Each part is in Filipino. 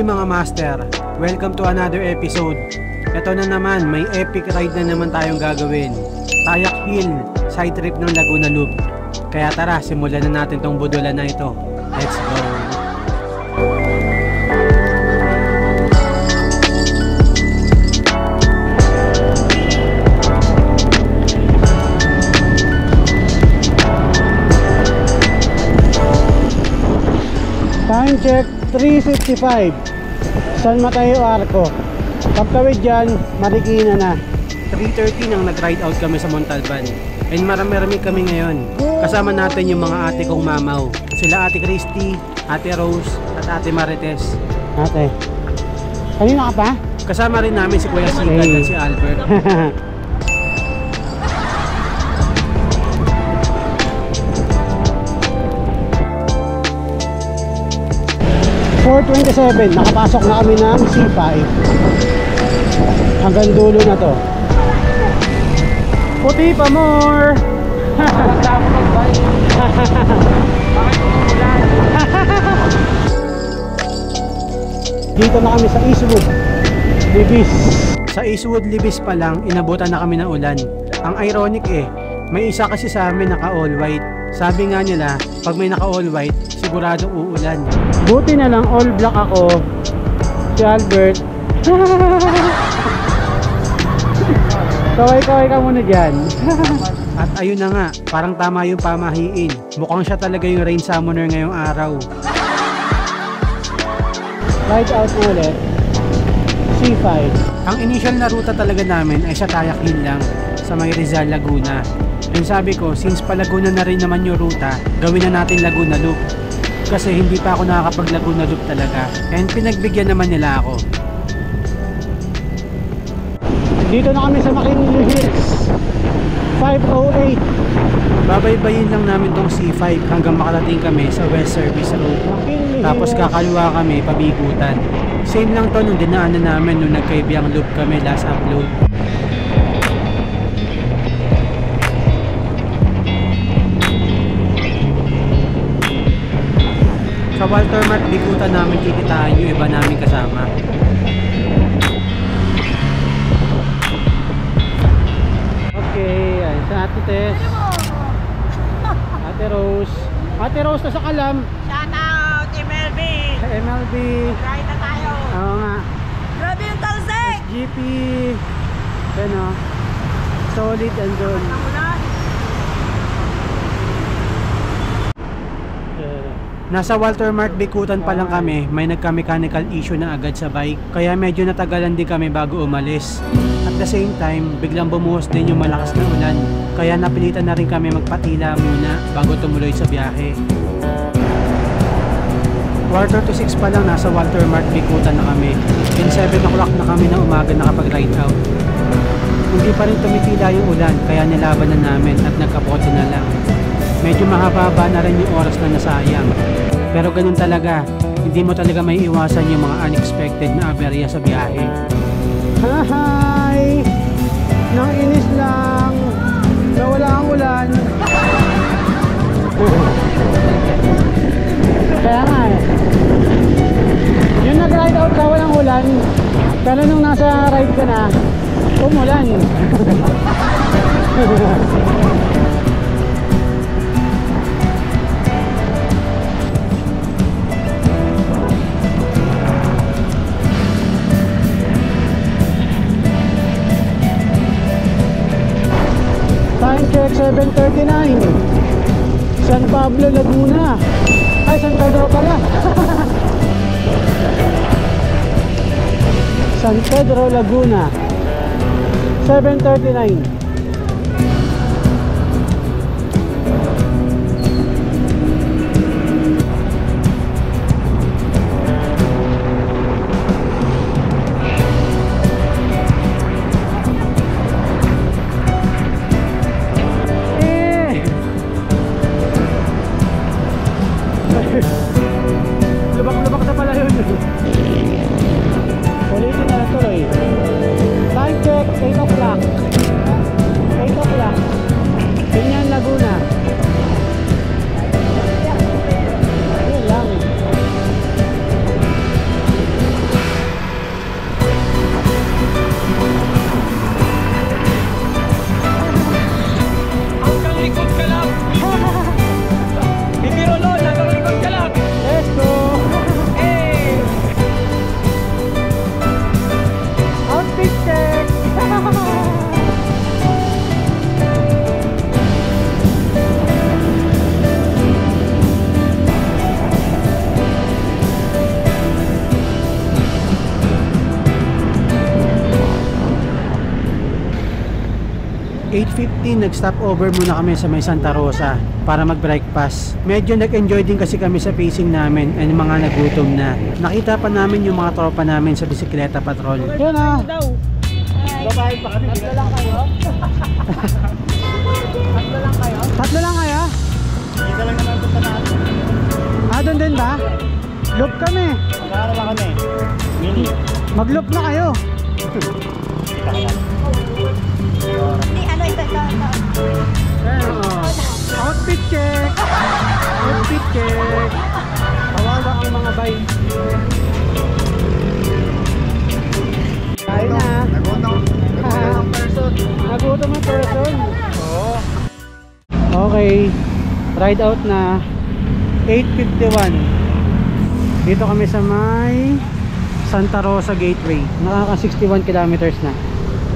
mga master, welcome to another episode. Ito na naman, may epic ride na naman tayong gagawin. Tayak Hill, side trip ng Laguna Loop. Kaya tara, simulan na natin tong budulan na ito. Let's go! Time check 3:55 San Mateo Arco. Pagkawid dyan, Marikina na. 3:30 nang nag-ride out kami sa Montalban. And marami-rami kami ngayon. Kasama natin yung mga ate kong mamaw. Sila Ate Christy, Ate Rose, at Ate Marites. Ate, kanina ka pa? Kasama rin namin si Kuya Sigad at si Albert. 4:27, nakapasok na kami ng C5. Hanggang dulo na to. Puti pa more! Dito na kami sa Eastwood Libis. Sa Eastwood Libis pa lang, inabutan na kami ng ulan. Ang ironic may isa kasi sa amin naka all white. Sabi nga nila, pag may naka all white, siguradong uulan. Buti na lang all black ako. Si Albert. Kaway-kaway ka muna dyan. At ayun na nga, parang tama yung pamahiin. Mukhang siya talaga yung rain summoner ngayong araw. Ride out ulit. C5. Ang initial na ruta talaga namin ay sa Tayak Hill lang, sa may Rizal, Laguna. And sabi ko, since pa Laguna na rin naman yung ruta, gawin na natin Laguna Loop. Kasi hindi pa ako nakakapag Laguna Loop talaga. And pinagbigyan naman nila ako. Dito na kami sa McKinley Hills 5:08. Babaybayin lang namin tong C5 hanggang makarating kami sa West Service Road. Tapos kakaliwa kami pabigutan. Same lang to nung dinaanan namin nung nagkaibiyang loop kami last upload. Sa Walter Mart bigutan namin kikitaan yung iba namin kasama. Okay, ayan sa Ate Tess, Ate Rose. Ate Rose na sa Kalam. Shout out MLB. Sa MLB. Ride na tayo. Oo nga. Grabe yung talsik. GP. Yan o. Solid andun. Nasa Walter Mart bikutan pa lang kami, may nagka-mechanical issue na agad sa bike. Kaya medyo natagalan din kami bago umalis. At the same time, biglang bumuhos din yung malakas na ulan. Kaya napilitan na rin kami magpatila muna bago tumuloy sa biyahe. 4:45 pa lang nasa Walter Mart bikutan na kami. And 7 o'clock na kami na umaga nakapag-ride out. Hindi pa rin tumitila yung ulan, kaya nilaban na namin at nagkapote na lang. Medyo mahaba na rin yung oras na nasayang. Pero ganun talaga, hindi mo talaga may iwasan yung mga unexpected na aberya sa biyahe. Hi! Nang inis lang, nawala ang ulan. Kaya nga yung nag-ride out ka walang ulan, pero nung nasa ride ka na, umulan. Time check 7:39 San Pablo, Laguna. Ay, San Pedro pala. San Pedro, Laguna. 7:39. Lubak-lubak na pala yun. Ulitin na tuloy. Time check 8 o'clock. 8:50 nag-stop over muna kami sa may Santa Rosa para mag-breakfast. Medyo nag-enjoy din kasi kami sa pacing namin and mga nagutom na. Nakita pa namin yung mga tropa namin sa bisikleta patrol. Yan ah. Babae pa kami. Tatlo lang kayo? Tatlo lang kayo? Tatlo lang kaya? Isa lang naman punta natin. Ah, doon din ba? Loop kami. Magkano lang kami? Mini. Mag-loop na kayo. Hindi, ano ito. Ayan, oh. Outfit check. Outfit check. Kawawa ang mga bay. Kain na. Nagutom ang person. Nagutom ang person. Oo. Okay. Ride out na. 8:51. Dito kami sa may Santa Rosa Gateway. Nakaka 61 kilometers na.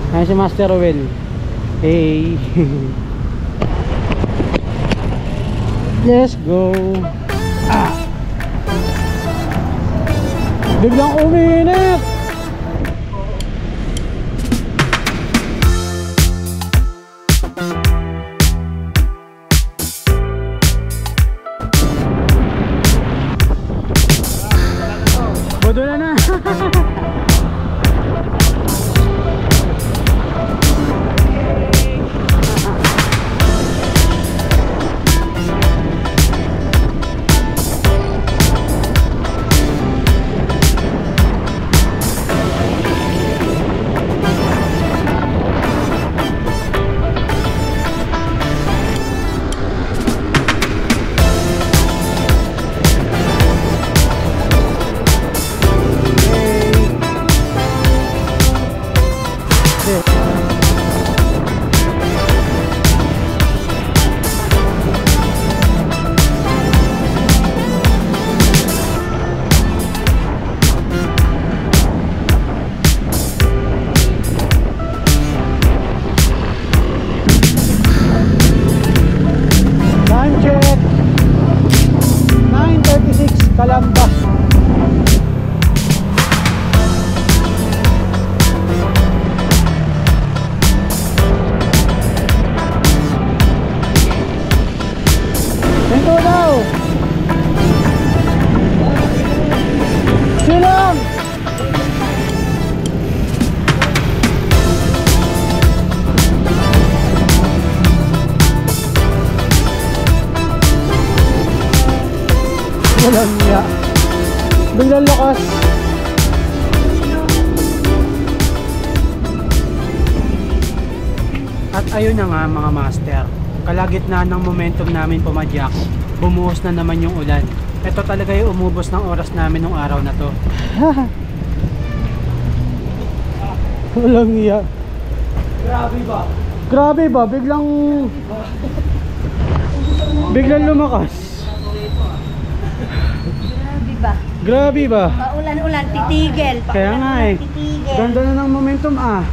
Ayan si Master Rowell. Hey. Let's go. Ah. Biglang uminit. Bodula na. Kalamba. Ito daw. Silang. Walang niya. Biglang lakas. At ayun na nga mga master. Kalagitnaan ng momentum namin pumadyak. Bumuhos na naman yung ulan. Ito talaga yung umubos ng oras namin nung araw na to. Walang niya. Grabe ba? Grabe ba? Biglang lumakas. Ba? Grabe ba? Paulan-ulan, titigil. Kaya nga eh. Titigil. Ganda na ng momentum ah.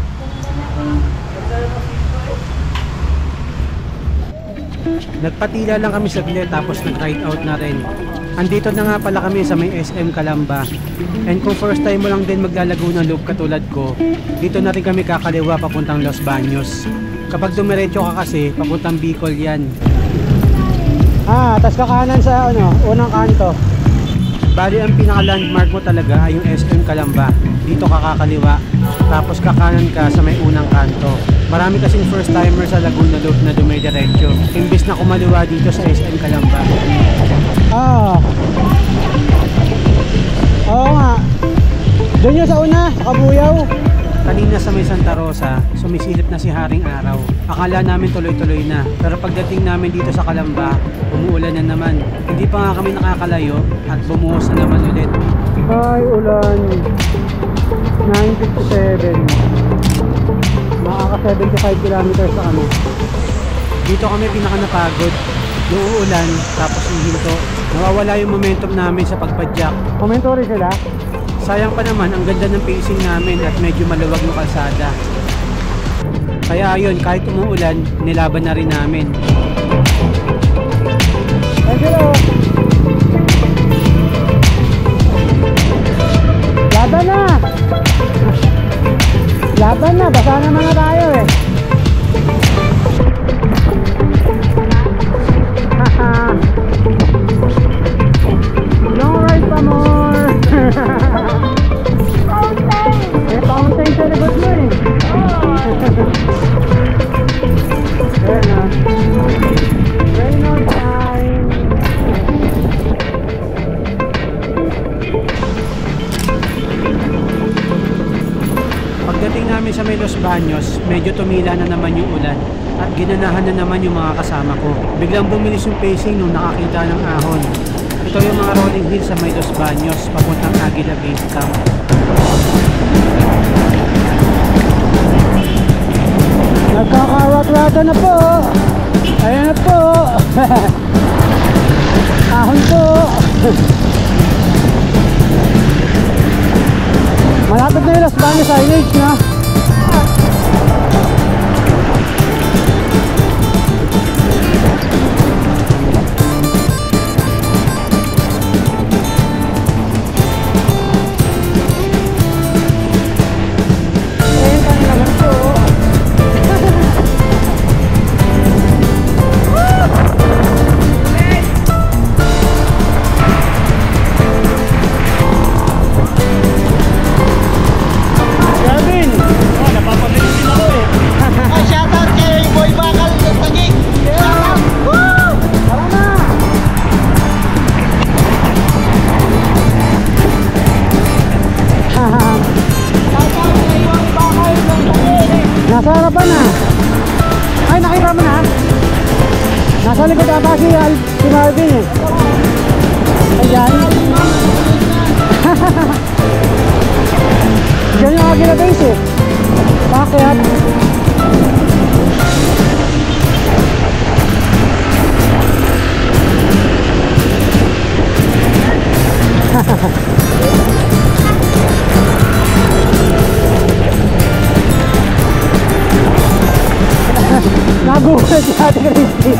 Nagpatila lang kami saglit tapos nag-ride out na rin. Andito na nga pala kami sa may SM Calamba. And kung first time mo lang din maglalago ng loop katulad ko, dito na rin kami kakaliwa papuntang Los Baños. Kapag dumiretso ka kasi, papuntang Bicol yan. Ah, tas kakanan sa unang kanto. Bali ang pinaka-landmark mo talaga ay yung SM Calamba. Dito ka kakaliwa, tapos kakanan ka sa may unang kanto. Marami kasing first timer sa Laguna Loop na dumidiretso. Imbis na kumaliwa dito sa SM Calamba. Ah. Oo nga. Doon yun sa una, sa Kabuyaw. Kanina sa may Santa Rosa, sumisilip na si Haring Araw. Akala namin tuloy-tuloy na. Pero pagdating namin dito sa Calamba, umuulan na naman. Hindi pa nga kami nakakalayo at bumuhos na naman ulit. Ay, ulan. 9:57. Makaka 75 kilometers na kami. Dito kami pinaka napagod. Yung uulan, tapos yung hinto. Nawawala yung momentum namin sa pagpadyak. Momento rin sila? Sayang pa naman, ang ganda ng pacing namin at medyo maluwag yung kalsada. Kaya ayun, kahit umuulan, nilaban na rin namin. Hello! Laban na! Laban na, basa naman na tayo eh. kami sa may Los Baños, medyo tumila na naman yung ulan at ginanahan na naman yung mga kasama ko. Biglang bumilis yung pacing nung nakakita ng ahon. Ito yung mga rolling hills sa may Los Baños, papuntang Aguila Base Camp. Nagkakawat-wata na po. Ayan na po. Ahon po. Malapit na yung Los Baños signage na. Nasa harapan na. Ay, nakita mo na. Nasa likod ata si Marvin eh. Ayan. Diyan yung Aguila Base eh. Bakit? Nagulat si Ate Christy.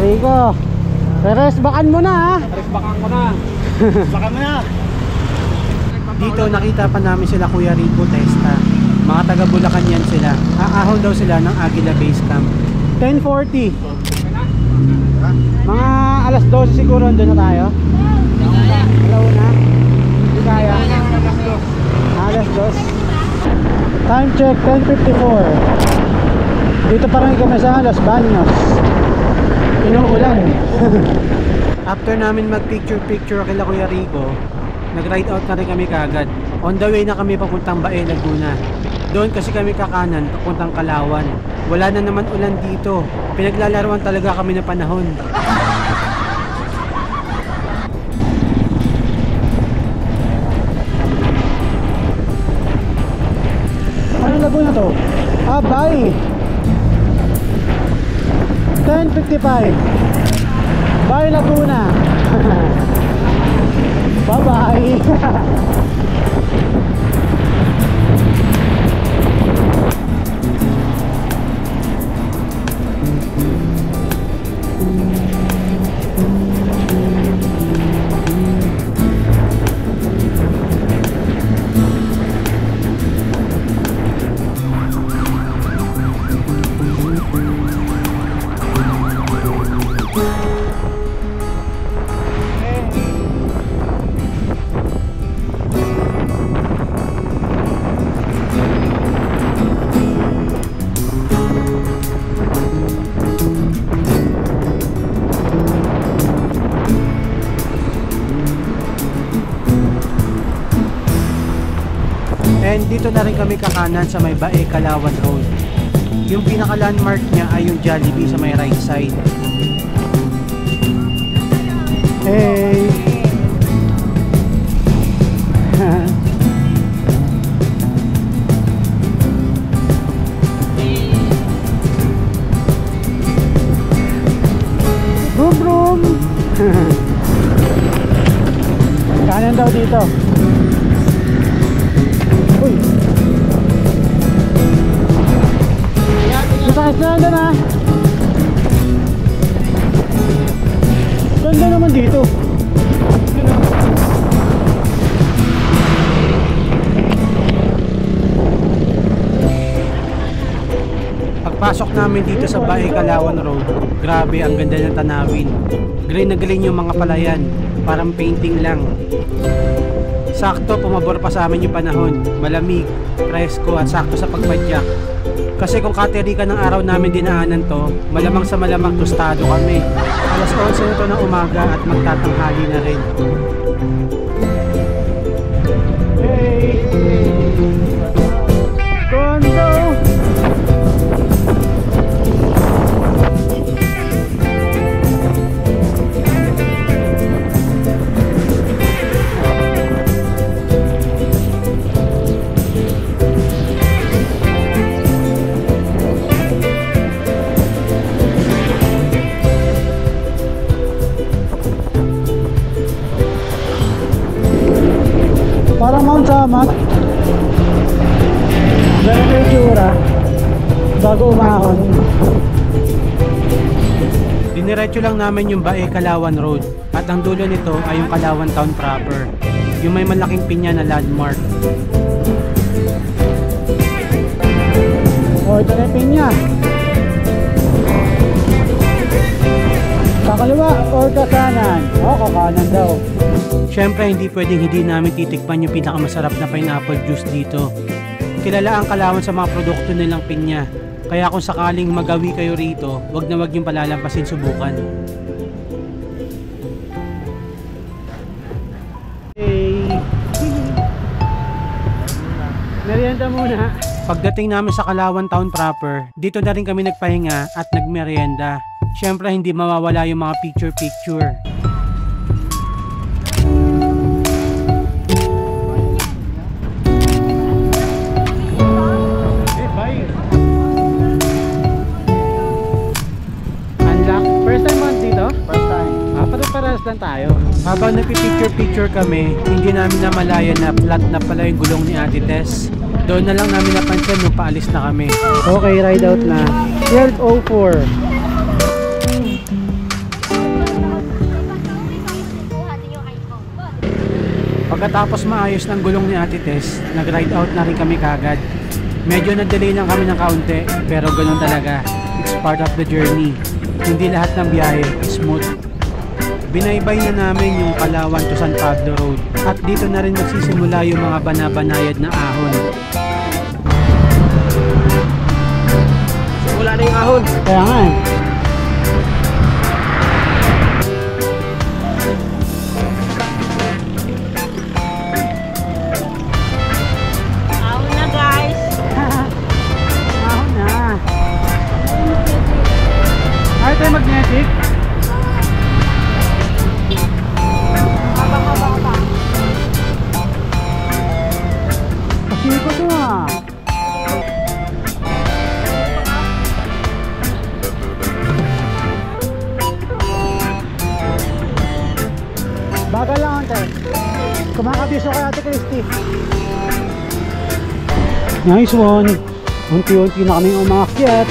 Rico, Perez, bakan mo na ha. Aris, bakan ko na. Bakan mo na. Dito nakita pa namin sila Kuya Rico Testa. Mga taga Bulacan yan sila. Aahon daw sila ng Aguila Base Camp. 10:40. Mga alas 12 siguro andun na tayo. Alauna. Hindi kaya. Alas 2. Time check 10:54. Dito pa rin kami sa Los Baños. Inuulan. After namin mag picture kila Kuya Rico, nag-ride out na rin kami kagad. On the way na kami papuntang Bae, Laguna. Doon kasi kami kakanan papuntang Kalawan. Wala na naman ulan dito. Pinaglalaruan talaga kami ng panahon. Anong Laguna to? Ah, Bae. 10:55. Bae, Laguna. Bye-bye. And dito na rin kami kakanan sa may Bae, Kalawan Road. Yung pinaka landmark niya ay yung Jollibee sa may right side. Hey! Vroom vroom! Kanan daw dito. Uy! Mataas na doon ha! Ganda naman dito. Pagpasok namin dito sa Bae, Kalawan Road, grabe ang ganda ng tanawin. Green na green yung mga palayan, parang painting lang. Sakto, pumabor pa sa amin yung panahon. Malamig, presko at sakto sa pagpadyak. Kasi kung katerikan ng araw namin dinaanan to, malamang sa malamang tostado kami. Alas 11 na to ng umaga at magtatanghali na rin. Hey! Condo! Parang Mount Samat. Ganito yung tsura bago umahon. Diniretso lang namin yung Bae Kalawan Road at ang dulo nito ay yung Kalawan Town proper, yung may malaking pinya na landmark. Oh, ito na yung pinya. Kakaliwa or kakanan? Oh, kakanan daw. Siyempre, hindi pwedeng hindi namin titikman yung pinakamasarap na pineapple juice dito. Kilala ang Kalawan sa mga produkto nilang pinya. Kaya kung sakaling magawi kayo rito, wag na wag yung palalampasin, subukan. Hey! Merienda muna. Pagdating namin sa Kalawan Town proper, dito na rin kami nagpahinga at nagmerienda. Siyempre, hindi mawawala yung mga picture-picture. Paras lang tayo. Habang nagpipicture-picture kami, hindi namin namalayan na flat na pala yung gulong ni Ate Tess. Doon na lang namin napansin nung paalis na kami. Okay, ride out na. 12:04. Pagkatapos maayos ng gulong ni Ate Tess, nag-ride out na rin kami kagad. Medyo na-delay lang kami ng kaunti, pero ganun talaga. It's part of the journey. Hindi lahat ng biyahe smooth. Binaybay na namin yung Kalawan to San Pablo Road at dito na rin magsisimula yung mga banabanayad na ahon. Wala na yung ahon. Kaya nga eh. Ahon na guys. Ahon na. Ay, tayo magnetic. Siko to ah. Bagal lang ante. Kumakabiso kay Ate Christy. Nice one. Unti-unti na kaming umakyat.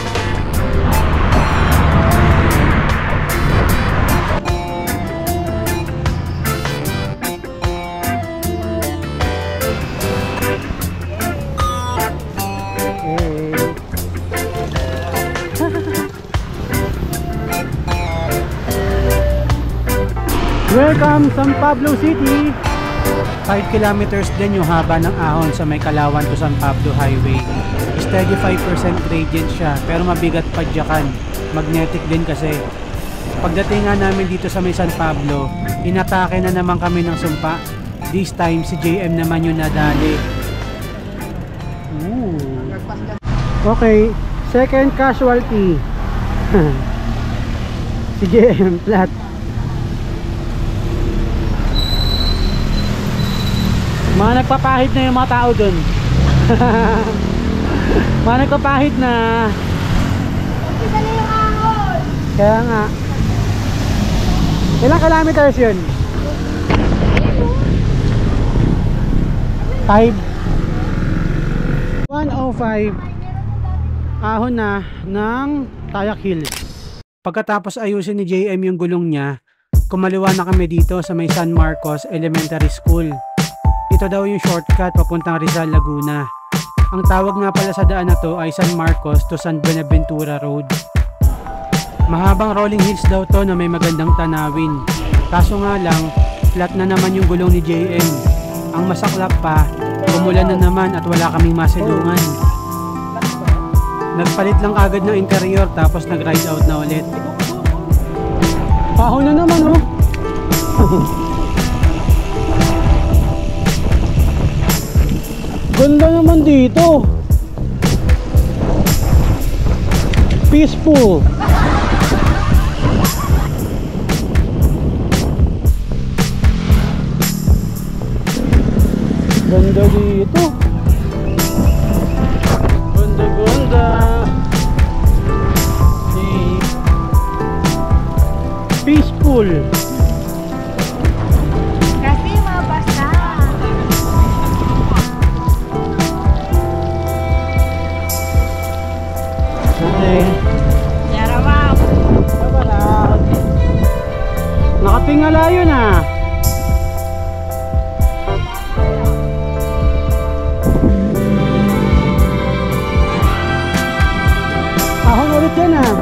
Welcome San Pablo City! 5 kilometers din yung haba ng ahon sa may Kalawan to San Pablo Highway. Steady 5% gradient siya pero mabigat padyakan. Magnetic din kasi. Pagdating nga namin dito sa may San Pablo, inatake na naman kami ng sumpa. This time si JM naman yung nadali. Ooh. Okay, second casualty. Si JM flat. Mga nagpapahid na yung mga tao dun. Mga nagpapahid na. Kita na yung ahon. Kaya nga. Ilang kilometers yun? 5. 105. Ahon na ng Tayak Hills. Pagkatapos ayusin ni JM yung gulong niya, kumaliwa na kami dito sa may San Marcos Elementary School. Ito daw yung shortcut papuntang Rizal, Laguna. Ang tawag nga pala sa daan na to ay San Marcos to San Buenaventura Road. Mahabang rolling hills daw to na may magandang tanawin. Kaso nga lang, flat na naman yung gulong ni JM. Ang masaklap pa, umulan na naman at wala kaming masilungan. Nagpalit lang agad ng interior tapos nag-ride out na ulit. Pahon na naman oh. Ganda naman dito. Peaceful. Ganda dito. Ganda ganda. Peaceful. Kasi mabasa. Okay. Yara, wow. Nakatingala yun ah. Ahon ulit yan ah.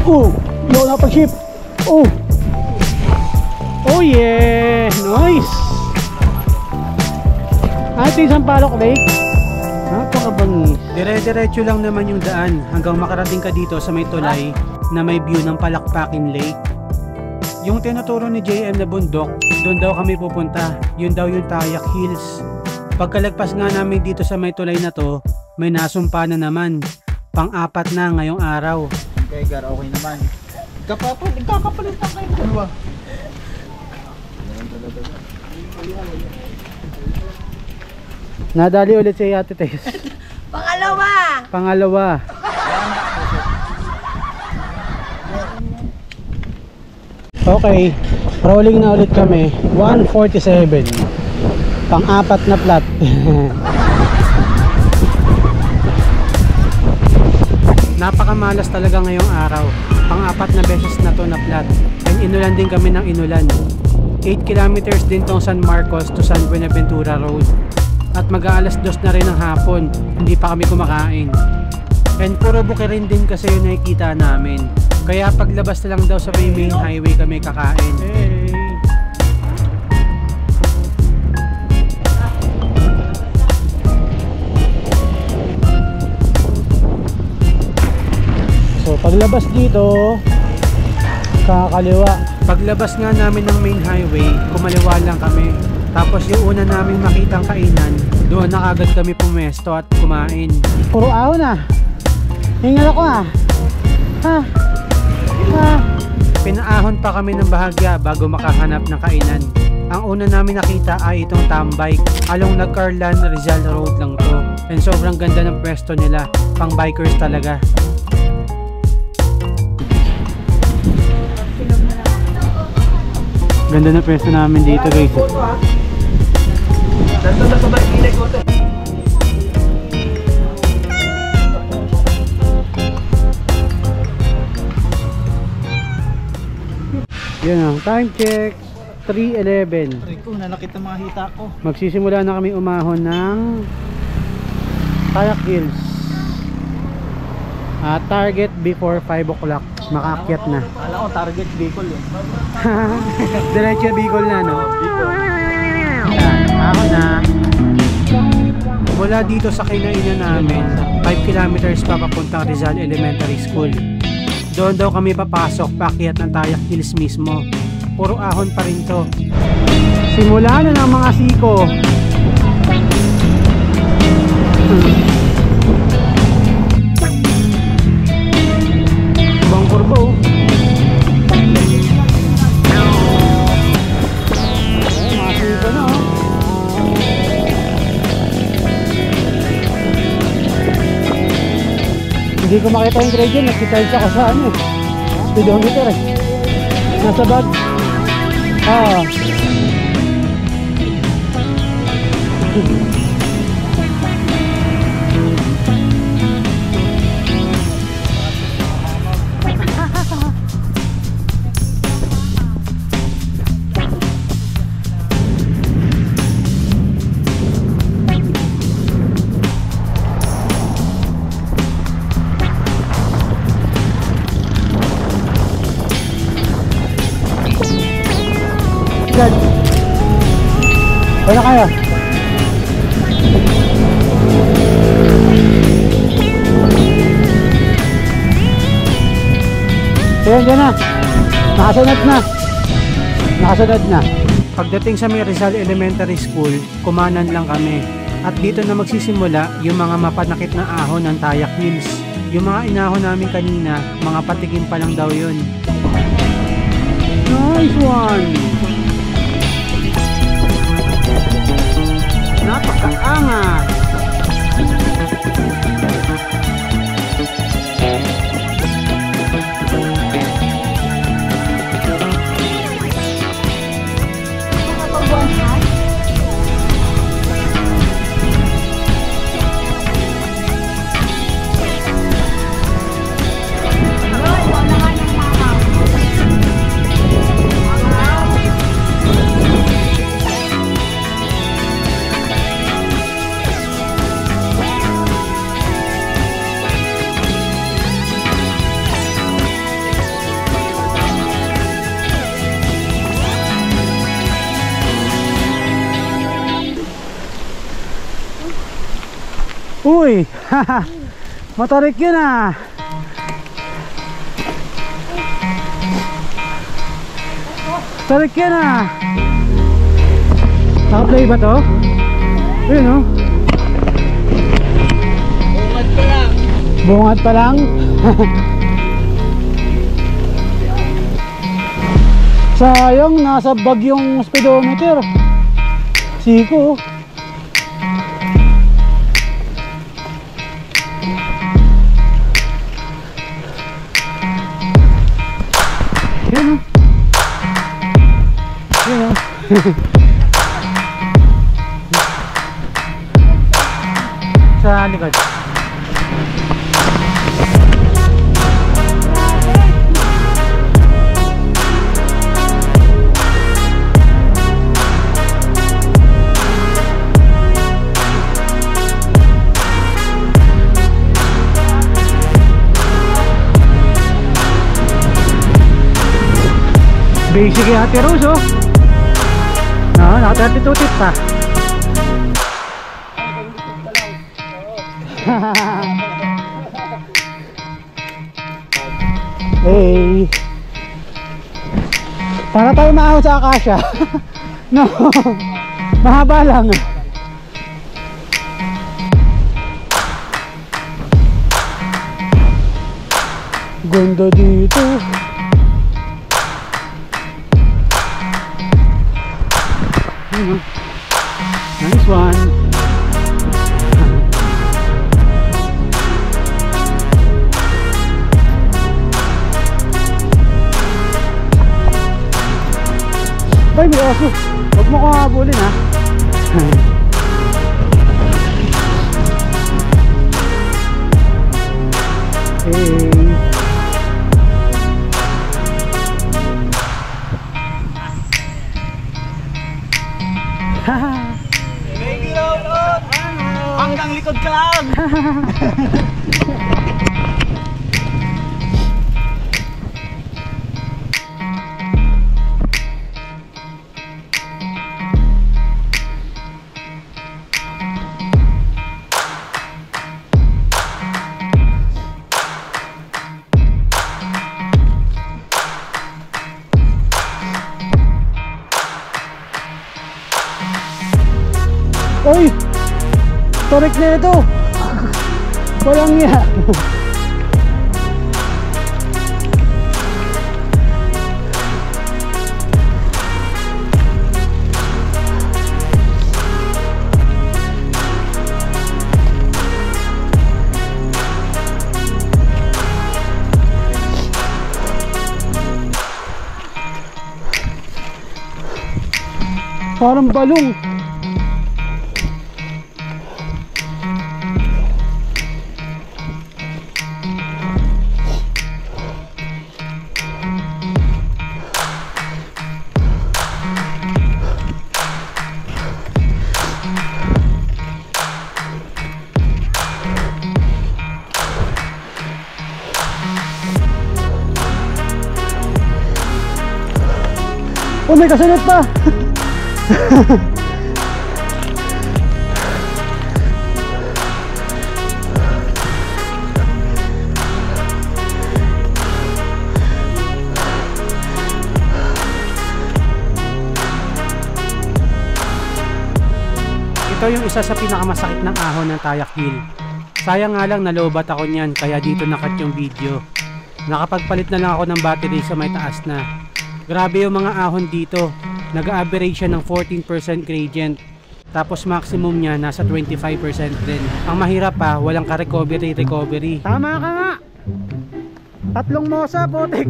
Oh, yun na pag-ship. Oh. Oh yeah, nice. Ito yung Sampaloc Lake. Napakabangis. Dire-diretso lang naman yung daan hanggang makarating ka dito sa may tulay na may view ng Palakpakin Lake. Yung tinuturo ni JM na bundok, doon daw kami pupunta. Yun daw yung Tayak Hills. Pagkalagpas nga namin dito sa may tulay na to, may nasumpa na naman. Pang-apat na ngayong araw. Okay, Gar, okay naman. Nagkakapalit lang kayo dalawa. Nadali ulit si Ate Tess. Pangalawa. Pangalawa. Okay, rolling na ulit kami. 147. Pang-apat na plat. Napakamalas talaga ngayong araw. Pang-apat na beses na to na plat. And inulan din kami ng inulan. 8 kilometers din tong San Marcos to San Buenaventura Road. At mag-aalas 2 na rin ng hapon. Hindi pa kami kumakain. And puro bukirin din kasi yung nakikita namin. Kaya paglabas na lang daw sa may main highway kami kakain. Hey! So paglabas dito, kakaliwa. Paglabas nga namin ng main highway, kumaliwa lang kami. Tapos yung una namin makitang kainan, doon na agad kami pumesto at kumain. Puro ahon na. Hingal ako ah. Ha? Ha? Pinaahon pa kami ng bahagya bago makahanap ng kainan. Ang una namin nakita ay itong Tambay. Along Nagcarlan Rizal Road lang to. And sobrang ganda ng pwesto nila. Pang bikers talaga. Ganda na pwesto namin dito guys. Yan o, time check 3:11. Rico, nalakit ang mga hita ko. Magsisimula na kami umahon ng Tayak Hills. Target before 5 o'clock. Makaakyat na. Alam ko, target Bicol yun. Diretso Bicol na, no? Bicol. Ako na. Mula dito sa kinainan namin, 5 kilometers pa papuntang Rizal Elementary School. Doon daw kami papasok, paakyat ng Tayak Hills mismo. Puro ahon pa rin to. Simula na ng mga siko. Ibang kurbo. Mga siko na oh. Hindi ko makita yung gradient, nag-charge ako sa ano eh. Speedometer eh. Nasa bag. God. Wala kayo. Ayan, dyan na. Nakasunod na. Nakasunod na. Pagdating sa may Rizal Elementary School, kumanan lang kami. At dito na magsisimula yung mga mapanakit na ahon ng Tayak Hills. Yung mga inahon namin kanina, mga patikim pa lang daw yun. Nice one! Napakaangat! Uy! Motorik yun ah! Motorik yun ah! Naka-play ba to? Ayun oh! Bungad pa lang. Bungad pa lang? Sayang, nasa bag yung speedometer. Siko. Yun. Yun. Sa likod. Basic yung Ate Rose oh. Naka 32 tip pa. Hey. Para tayo maahon sa Akasha. No. Mahaba lang. Ganda dito. Nice one. Bay, may aso. Huwag mo kong habulin ha. Hey. Hanggang likod ka lang. Uy! Torik na ito! Walang niya! Parang balong! Oh, may kasunod pa. Ito yung isa sa pinakamasakit ng ahon ng Tayak Hill. Sayang nga lang nalobat ako niyan, kaya dito nakat yung video. Nakapagpalit na lang ako ng battery sa may taas na. Grabe yung mga ahon dito. Nag-average siya ng 14% gradient. Tapos maximum niya nasa 25% din. Ang mahirap pa, walang ka-recovery. Tama ka nga! 3 mosa, putik!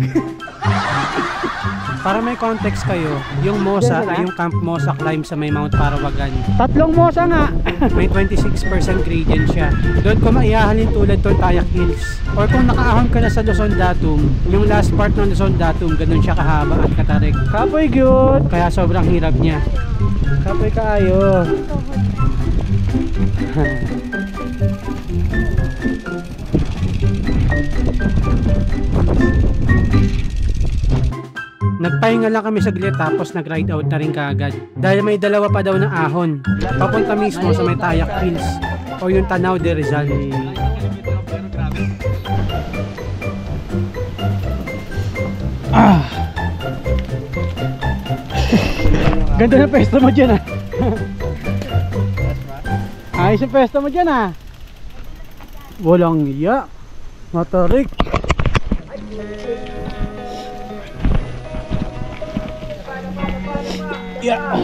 Para may context kayo, yung mosa ay yung Camp Mosa climb sa may Mount Parawagan. 3 mosa nga! May 26% gradient siya. Doon ko maihahalin tulad tong Tayak Hills. Or kung nakaahon ka na sa Luzon Datum, yung last part ng Luzon Datum, ganun siya kahaba at katarik. Kapoy good! Kaya sobrang hirap niya. Kapoy kaayo. Nagpahinga lang kami saglit tapos nag-ride out na rin kaagad. Dahil may dalawa pa daw na ahon. Papunta mismo sa may Tayak Hills o yung Tanaw de Rizal. Ganda na pwesto mo dyan ah. Ayos yung pwesto mo dyan ah. Walang iya. Matarik. Yeah.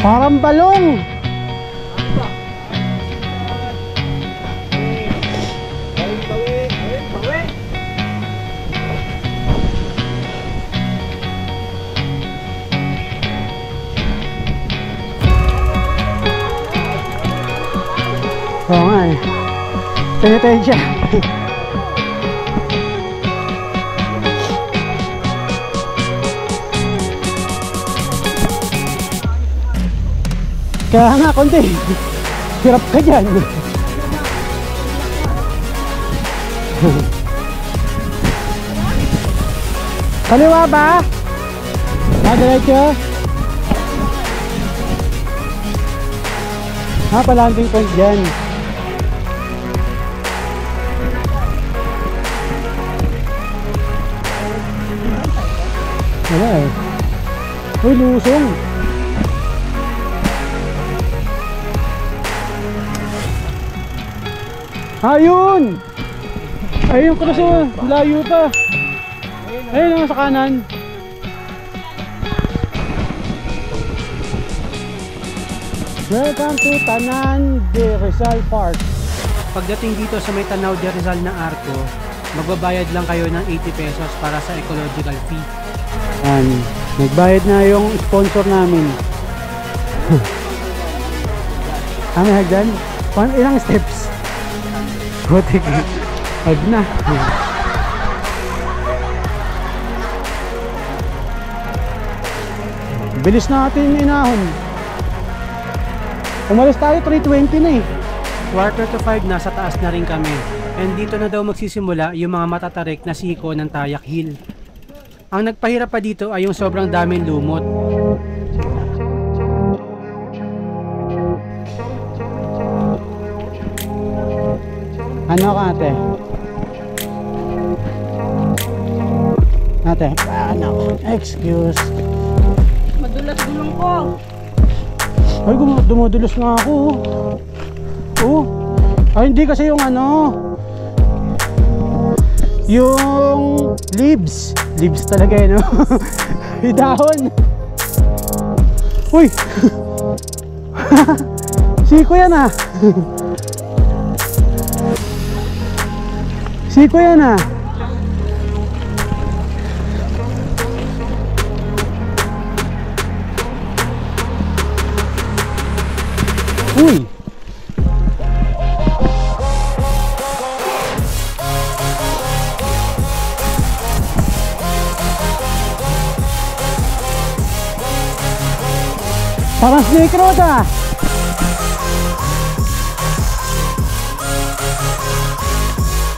Parang balong. Oo nga eh. Penitensya. Kaya nga konti. Hirap ka dyan. Kaliwa ba? Diretso? Palanding point dyan. Wala eh. Uy, lusong. Ayun! Ayun ko na sa layo pa. Ayun naman sa kanan. Welcome to Tanan de Rizal Park. Pagdating dito sa may Tanaw de Rizal na arko, magbabayad lang kayo ng 80 pesos para sa ecological fee. Yan. Nagbayad na yung sponsor namin. May hagdan? Ilang steps? Butik. Huwag na. Bilis natin inahon. Umalis tayo 3:20 na eh. 4:45 nasa taas na rin kami. And dito na daw magsisimula yung mga matatarik na siko ng Tayak Hill. Ang nagpahirap pa dito ay yung sobrang daming lumot. Ano ka ate? Ate, ano? Excuse. Madulas gulong ko. Ay, dumudulos nga ako. Oh. Ay, hindi kasi yung ano. Yung leaves. Leaves talaga eh, no? Yung dahon. Uy! Siko yan ah. Siko yan ah. Parang snake road ah.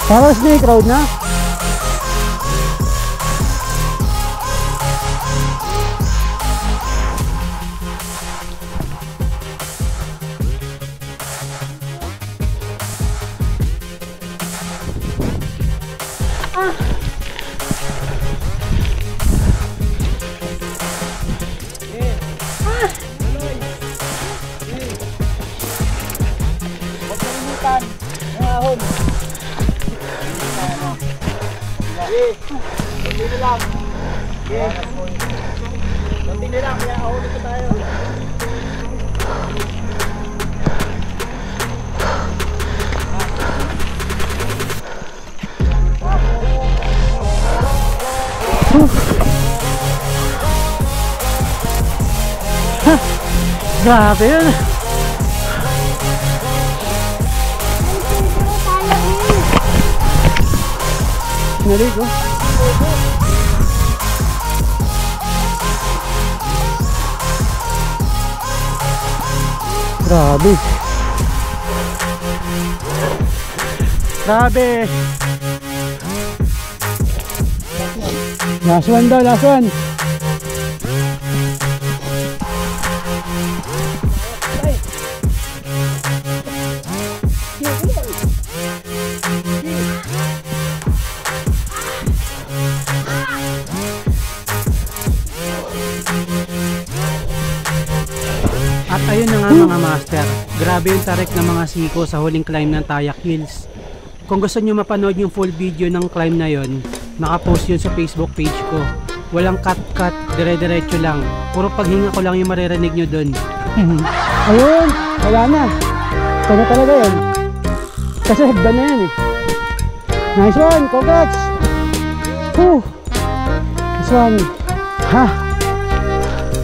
Parang snake road na. Grabe yun. Naligo. Grabe. Grabe. Last one daw, last one. At ayun na nga mga master, grabe yung tarik ng mga siko sa huling climb ng Tayak Hills. Kung gusto nyo mapanood yung full video ng climb na yon, nakapost yun sa Facebook page ko. Walang cut-cut, dire-diretso lang. Puro paghinga ko lang yung maririnig nyo dun. Ayun, wala na. Ito na talaga yun. Kasi hagdan na yan eh. Nice one, congrats! Whew! Nice one. Ha?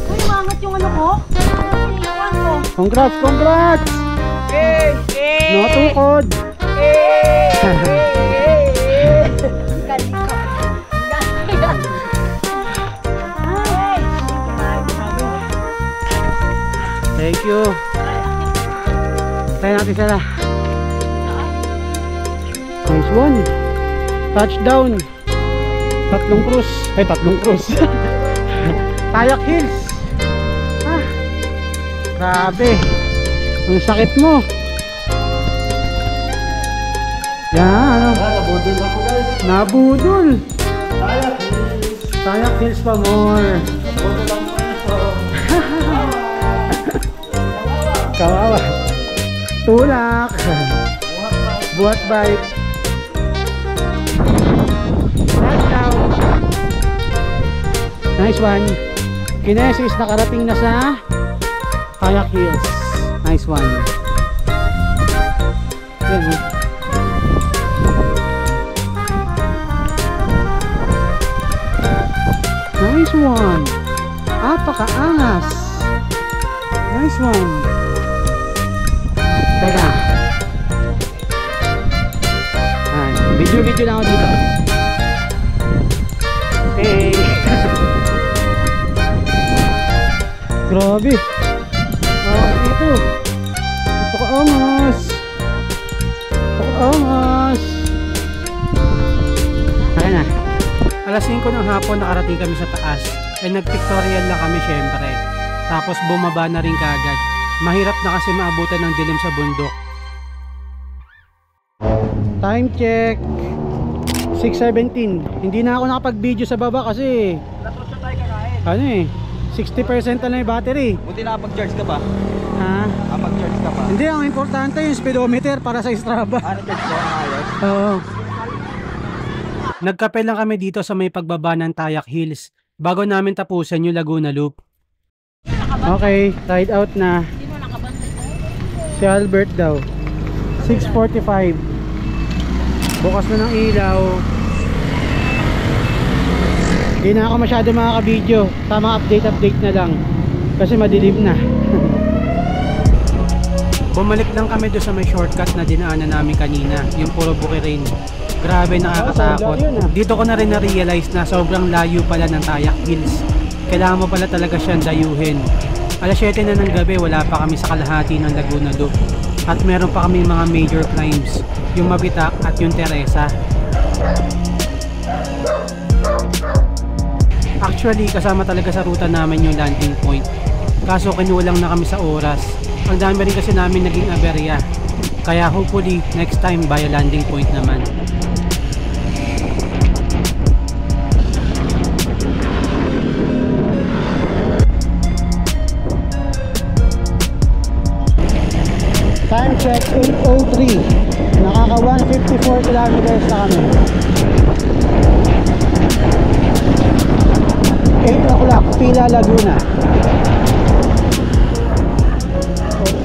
Uy, umangat yung ano ko. Iwan ko. Congrats, congrats! Natukod! Thank you. Tayo natin sila. Nice one. Touchdown. Tatlong cruise. Ay, tatlong cruise. Tayak Hills. Ah, grabe. Ang sakit mo. Yan, ano? Nabudol ako guys. Nabudol. Tayak Hills. Tayak Hills pa more. Nabudol lang mo ito. Kawawa. Tulak. Buhat bike. Touchdown. Nice one. Kinesis nakarating na sa Tayak Hills. Nice one. Yan, oh. Nice one. Apakaangas. Nice one. Teka. Ay, video lang ako dito. Hey. Grabe. Dito. Apakaangas. Apakaangas. Ayan na. Alas 5 ng hapon nakarating kami sa taas. Nag-pictorial lang kami syempre. Tapos bumaba na rin kaagad. Mahirap na kasi maabutan ng dilim sa bundok. Time check 6:17. Hindi na ako nakapag-video sa baba kasi ano eh 60% na yung battery. Buti nakapag-charge ka pa? Ha? Nakapag-charge ka pa? Hindi, ang importante yung speedometer para sa Strava. Charge ko ang ayos? Oo. Nagkape lang kami dito sa may pagbaba ng Tayak Hills bago namin tapusan yung Laguna Loop. Okay, ride out na. Si Albert daw. 6:45. Bukas na ng ilaw. Hindi na ako masyado makaka-video. Tama, update na lang. Kasi madilim na. Bumalik lang kami doon sa may shortcut na dinaanan namin kanina. Yung puro bukirin. Grabe, nakakatakot. Dito ko na rin na-realize na sobrang layo pala ng Tayak Hills. Kailangan mo pala talaga siyang dayuhin. Alas 7 na ng gabi, wala pa kami sa kalahati ng Laguna Loop. At meron pa kami mga major climbs, yung Mabitak at yung Teresa. Actually, kasama talaga sa ruta namin yung landing point. Kaso kinulang na kami sa oras. Ang dami rin kasi namin naging aberya. Kaya hopefully, next time via landing point naman. Time check 8:03. Nakaka 154 kilometers na kami. 8 o'clock, Pila, Laguna.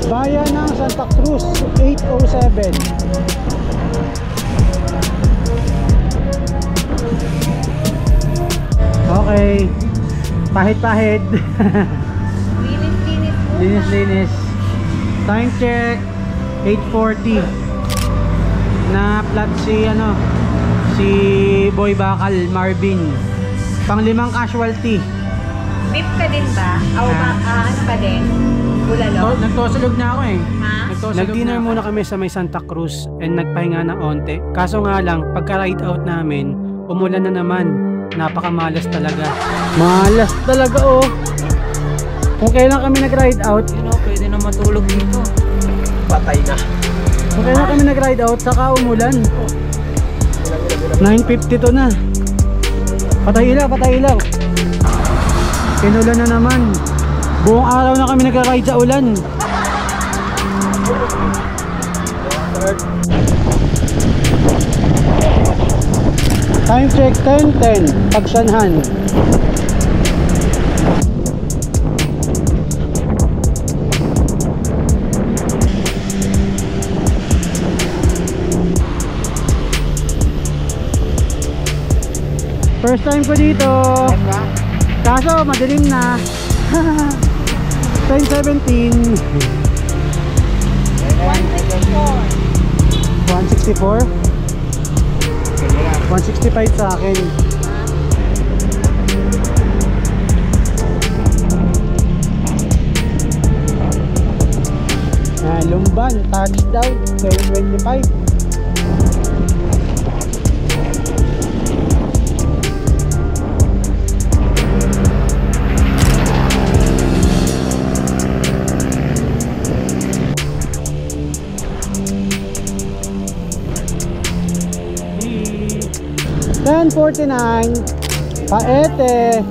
Bayan ng Santa Cruz, 8:07. Okay. Pahit-pahit. Linis-linis po. Linis-linis. Time check 8:40. Na flat si Boy Bakal Marvin. Pang-5 casualty. Beef ka din ba? Ano ka din? Bulalo? Nagtosulog na ako eh. Ha? Nag-dinner muna kami sa may Santa Cruz and nagpahinga ng onte. Kaso nga lang, pagka-ride out namin, umulan na naman. Napakamalas talaga. Malas talaga oh. Kung kailan kami nag-ride out, Pwede na matulog dito. Patay na. kung kailan kami nag-ride out, saka umulan. 9:52 na. Patay ilaw. Pinulan na naman. Buong araw na kami nag-ride sa ulan. Time check 10:10. Pagsanhan. First time ko dito. Kaso madilim na. 10:17. 164. 165 sa akin. Lumban, touchdown 725. Paete.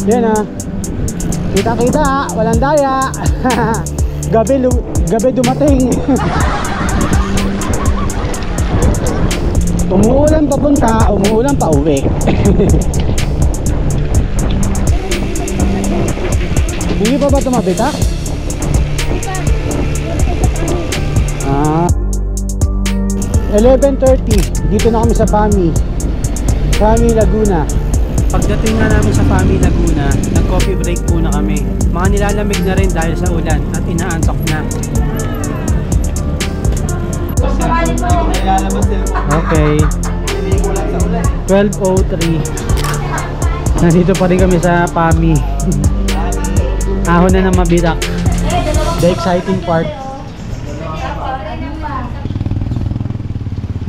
Yan kita, walang daya. Gabi dumating. Umuulan papunta, umuulan pa uwi. Hindi pa ba tumabitak? 11:30. Dito na kami sa Pami Laguna. Pagdating na namin sa Pami Laguna, nag-coffee break muna kami. Mga nilalamig na rin dahil sa ulan at inaantok na. Okay. 12:03. Nandito pa rin kami sa Pami. Ahon na ng Mabitak. The exciting part.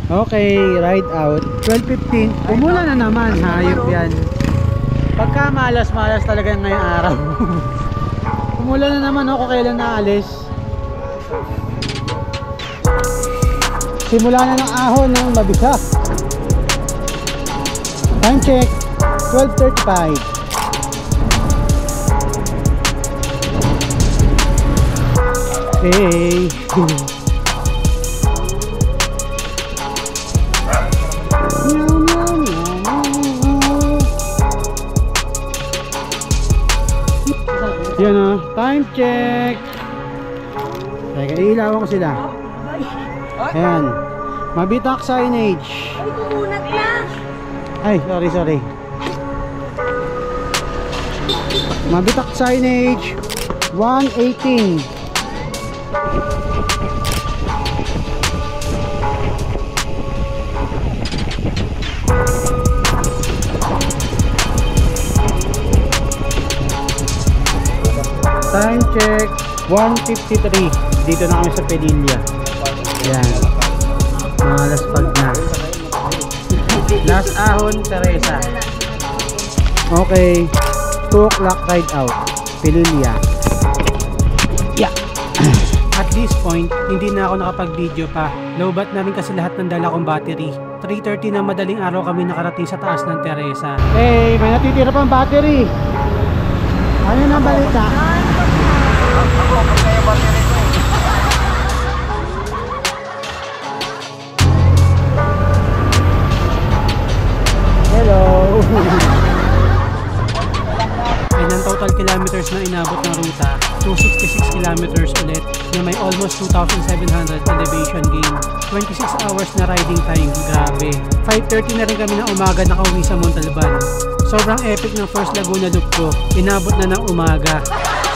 Okay, ride out. 12:15. Umulan na naman, hayop yan. Pagka malas talaga ngayong araw. Umulan na naman ako kailan naalis. Simula na ng ahon ng Mabitak. Time check 12:35. Hey. Yan time check. Teka, ilawan ko sila. Ayan, Mabitak signage. Ay, tumunat na. Ay, sorry. Mabitak signage 118. check 1:53. Dito na kami sa Padilla. Yan. Mga laspag na. Last Ahon, Teresa. Okay. 2 o'clock ride out. Padilla. Yeah. At this point, hindi na ako nakapag-video pa. Lowbat na rin kasi lahat ng dala kong battery. 3:30 na madaling araw kami nakarating sa taas ng Teresa. Hey, may natitira pang battery. Ano na balita? Hello. And ang total kilometers na inabot ng ruta, 266 kilometers ulit na may almost 2,700 elevation gain. 26 hours na riding time, grabe. 5:30 na rin kami ng umaga nakauwi sa Montalban. Sobrang epic ng first Laguna loop ko, inabot na ng umaga.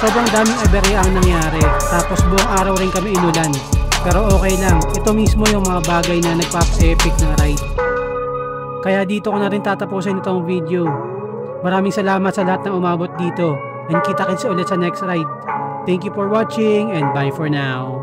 Sobrang daming aberya ang nangyari, tapos buong araw rin kami inulan. Pero okay lang, ito mismo yung mga bagay na nagpap-epic ng ride. Kaya dito ko na rin tatapusin itong video. Maraming salamat sa lahat ng umabot dito, and kita-kits ulit sa next ride. Thank you for watching and bye for now.